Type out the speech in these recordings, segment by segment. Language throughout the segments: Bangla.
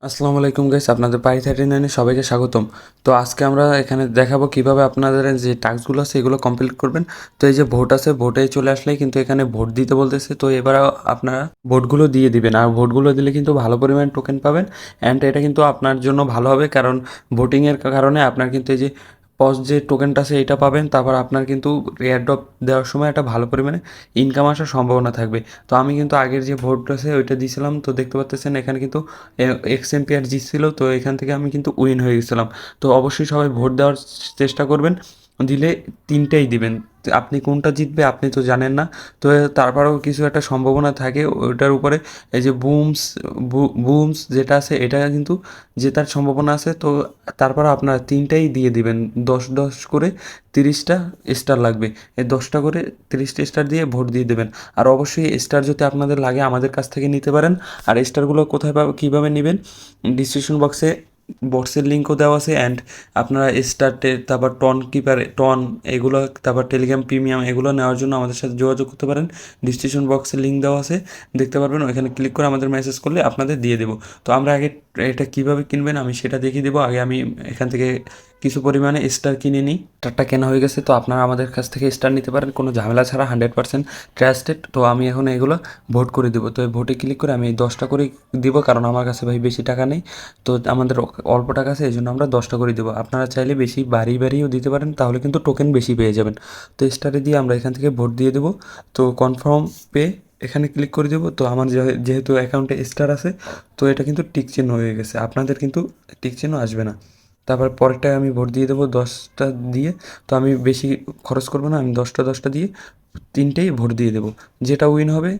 আসসালামু আলাইকুম গাইস, আপনাদের পাই 39 সবাইকে স্বাগতম। তো আজকে আমরা এখানে দেখাবো কিভাবে আপনাদের যে টাস্কগুলো আছে এগুলো কমপ্লিট করবেন। তো এই যে ভোট আছে, ভোটে চলে আসলেই কিন্তু এখানে ভোট দিতে বলতেছে। তো এবার আপনারা ভোটগুলো দিয়ে দিবেন, আর ভোটগুলো দিলে কিন্তু ভালো পরিমাণ টোকেন পাবেন। অ্যান্ড এটা কিন্তু আপনার জন্য ভালো হবে, কারণ ভোটিংয়ের কারণে আপনার কিন্তু এই যে যে টোকেনটা আছে এটা পাবেন। তারপর আপনার কিন্তু এয়ারড্রপ দেওয়ার সময় একটা ভালো পরিমাণে ইনকাম আসার সম্ভাবনা থাকবে। তো আমি কিন্তু আগের যে ভোট আছে ওইটা দিয়েছিলাম, তো দেখতে পাচ্ছেন এখানে কিন্তু এক্সএমপিআর জিতছিল। তো এখান থেকে আমি কিন্তু উইন হয়ে গেছিলাম। তো অবশ্যই সবাই ভোট দেওয়ার চেষ্টা করবেন, দিলে তিনটেই দিবেন। তো আপনি কোনটা জিতবে আপনি তো জানেন না। তো তারপরেও কিছু একটা সম্ভাবনা থাকে ওটার উপরে। এই যে বুমস যেটা আছে এটা কিন্তু জেতার সম্ভাবনা আছে। তো তারপরে আপনারা তিনটাই দিয়ে দিবেন, 10 10 করে 30টা স্টার লাগবে। এই 10টা করে 30টা স্টার দিয়ে ভোট দিয়ে দেবেন। আর অবশ্যই স্টার যদি আপনাদের লাগে আমাদের কাছ থেকে নিতে পারেন। আর স্টারগুলো কোথায় কীভাবে নেবেন, ডিসক্রিপশন বক্সে বক্সের লিঙ্কও দেওয়া আছে। অ্যান্ড আপনারা স্টারটে তারপর টন এগুলো, তারপর টেলিগ্রাম প্রিমিয়াম এগুলো নেওয়ার জন্য আমাদের সাথে যোগাযোগ করতে পারেন। ডিসক্রিপশন বক্সে লিঙ্ক দেওয়া আছে, দেখতে পারবেন। ওইখানে ক্লিক করে আমাদের মেসেজ করলে আপনাদের দিয়ে দেবো। তো আমরা আগে এটা কীভাবে কিনবেন আমি সেটা দেখিয়ে দেবো। আগে আমি এখান থেকে কিছু পরিমাণে স্টার কিনে নিই। স্টারটা কেনা হয়ে গেছে, তো আপনারা আমাদের কাছ থেকে স্টার নিতে পারেন কোনো ঝামেলা ছাড়া, 100% ট্রাস্টেড। তো আমি এখন এগুলো ভোট করে দেবো। তো এই ভোটে ক্লিক করে আমি 10টা করে দিব, কারণ আমার কাছে ভাই বেশি টাকা নেই। তো আমাদের অল্প টাকা আছে, এই জন্য আমরা 10টা করে দেবো। আপনারা চাইলে বেশি বাড়িও দিতে পারেন, তাহলে কিন্তু টোকেন বেশি পেয়ে যাবেন। তো স্টারে দিয়ে আমরা এখান থেকে ভোট দিয়ে দেবো। তো কনফার্ম পে এখানে ক্লিক করে দেবো। তো আমার যেহেতু অ্যাকাউন্টে স্টার আছে, তো এটা কিন্তু টিক চিহ্ন হয়ে গেছে। আপনাদের কিন্তু টিক চিহ্ন আসবে না। তারপর পরেরটায় আমি ভোট দিয়ে দেবো 10টা দিয়ে। তো আমি বেশি খরচ করবো না, আমি 10টা দিয়ে তিনটেই ভোট দিয়ে দেবো। যেটা উইন হবে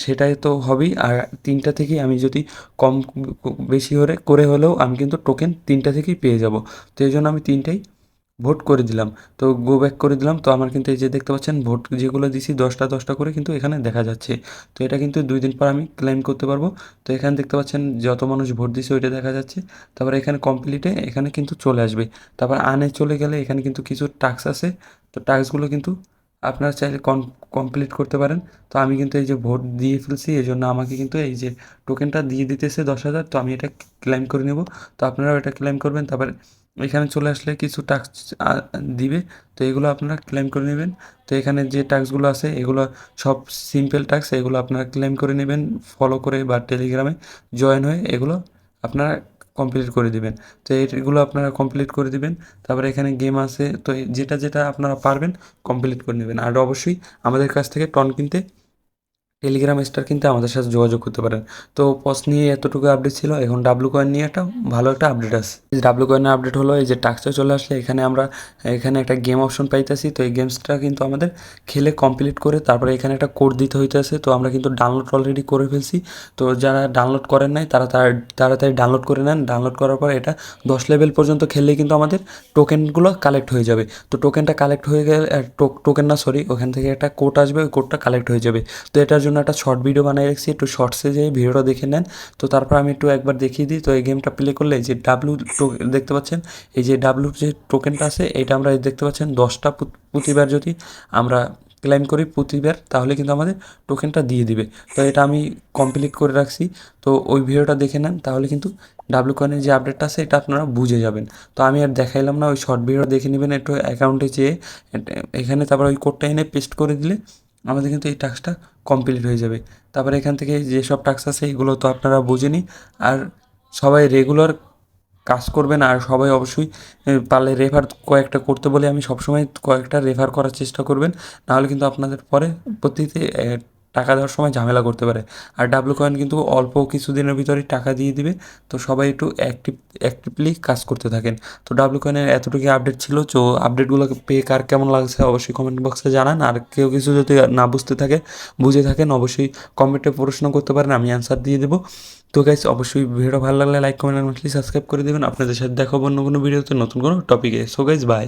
সেটাই তো হবেই। আর তিনটা থেকেই আমি যদি কম বেশি করে হলেও আমি কিন্তু টোকেন তিনটা থেকেই পেয়ে যাব। তো এই জন্য আমি তিনটেই ভোট করে দিলাম। তো গো ব্যাক করে দিলাম। তো আমার কিন্তু এই যে দেখতে পাচ্ছেন ভোট যেগুলো দিছি 10টা করে কিন্তু এখানে দেখা যাচ্ছে। তো এটা কিন্তু 2 দিন পর আমি ক্লেম করতে পারবো। তো এখানে দেখতে পাচ্ছেন যত মানুষ ভোট দিছে ওইটা দেখা যাচ্ছে। তারপরে এখানে কমপ্লিটে এখানে কিন্তু চলে আসবে। তারপর আনে চলে গেলে এখানে কিন্তু কিছু টাস্ক আছে। তো টাস্কগুলো কিন্তু আপনারা চাইলে কমপ্লিট করতে পারেন। তো আমি কিন্তু এই যে ভোট দিয়ে ফেলছি, এই জন্য আমাকে কিন্তু এই যে টোকেনটা দিয়ে দিতেছে 10,000। তো আমি এটা ক্লেম করে নেব। তো আপনারাও এটা ক্লেম করবেন। তারপর এখানে চলে আসলে কিছু টাস্ক দিবে। তো এগুলো আপনারা ক্লেম করে নেবেন। তো এখানে যে টাস্কগুলো আছে এগুলো সব সিম্পল টাস্ক, এগুলো আপনারা ক্লেম করে নেবেন ফলো করে বা টেলিগ্রামে জয়েন হয়ে এগুলো আপনারা কমপ্লিট করে দিবেন। তো এগুলো আপনারা কমপ্লিট করে দিবেন। তারপরে এখানে গেম আছে, তো যেটা আপনারা পারবেন কমপ্লিট করে নেবেন। আর অবশ্যই আমাদের কাছ থেকে টন কিনতে, টেলিগ্রাম স্টার কিনতে আমাদের সাথে যোগাযোগ করতে পারেন। তো পস নিয়ে এতটুকু আপডেট ছিল। এখন ডাব্লু কয়েন নিয়ে একটা ভালো একটা আপডেট আছে। এই ডাব্লু কয়েনের আপডেট হলো এই যে টাস্কটা চলে আসলে এখানে আমরা এখানে একটা গেম অপশন পাইতেছি। তো এই গেমসটা কিন্তু আমাদের খেলে কমপ্লিট করে তারপরে এখানে একটা কোড দিতে হইতেছে। তো আমরা কিন্তু ডাউনলোড অলরেডি করে ফেলছি। তো যারা ডাউনলোড করেন নাই তারা তাড়াতাড়ি ডাউনলোড করে নেন। ডাউনলোড করার পর এটা 10 লেভেল পর্যন্ত খেললেই কিন্তু আমাদের টোকেনগুলো কালেক্ট হয়ে যাবে। তো টোকেনটা কালেক্ট হয়ে গেলে টোকেন না সরি, ওখান থেকে একটা কোড আসবে, ওই কোডটা কালেক্ট হয়ে যাবে। তো এটার জন্য একটা শর্ট ভিডিও বানিয়ে রাখছি, একটু শর্টসে যেয়ে ভিডিওটা দেখে নেন। তো তারপর আমি একটু একবার দেখিয়ে দিই। তো এই গেমটা প্লে করলে এই যে দেখতে পাচ্ছেন, এই যে ডাব্লুর যে টোকেনটা আছে এটা আমরা দেখতে পাচ্ছেন 10টা প্রতিবার যদি আমরা ক্লেম করি প্রতিবার, তাহলে কিন্তু আমাদের টোকেনটা দিয়ে দিবে। তো এটা আমি কমপ্লিট করে রাখছি। তো ওই ভিডিওটা দেখে নেন, তাহলে কিন্তু ডাব্লু কয়েনের যে আপডেটটা আছে এটা আপনারা বুঝে যাবেন। তো আমি আর দেখাইলাম না, ওই শর্ট ভিডিও দেখে নেবেন একটু অ্যাকাউন্টে যেয়ে এখানে। তারপর ওই কোডটা এনে পেস্ট করে দিলে আমাদের কিন্তু এই টাস্কটা কমপ্লিট হয়ে যাবে। তারপরে এখান থেকে যেসব টাস্ক আছে এগুলো তো আপনারা বুঝেনি। আর সবাই রেগুলার কাজ করবেন। আর সবাই অবশ্যই পারলে রেফার কয়েকটা করতে বলে আমি সবসময় কয়েকটা রেফার করার চেষ্টা করবেন। নাহলে কিন্তু আপনাদের পরে প্রতিতে টাকা দেওয়ার সময় ঝামেলা করতে পারে। আর ডাব্লু কয়েন কিন্তু অল্প কিছুদিনের ভিতরেই টাকা দিয়ে দিবে। তো সবাই একটু অ্যাক্টিভলি কাজ করতে থাকেন। তো ডাব্লু কয়েনের এতটুকু আপডেট ছিল। তো আপডেটগুলোকে পেয়ে কার কেমন লাগছে অবশ্যই কমেন্ট বক্সে জানান। আর কেউ কিছু যদি না বুঝে থাকেন অবশ্যই কমেন্টে প্রশ্ন করতে পারেন, আমি অ্যান্সার দিয়ে দেবো। তো গাইস অবশ্যই ভিডিও ভালো লাগলে লাইক কমেন্ট আর সাবস্ক্রাইব করে দেবেন। আপনাদের সাথে দেখাবো অন্য কোনো ভিডিওতে নতুন কোনো টপিকে। So guys bye.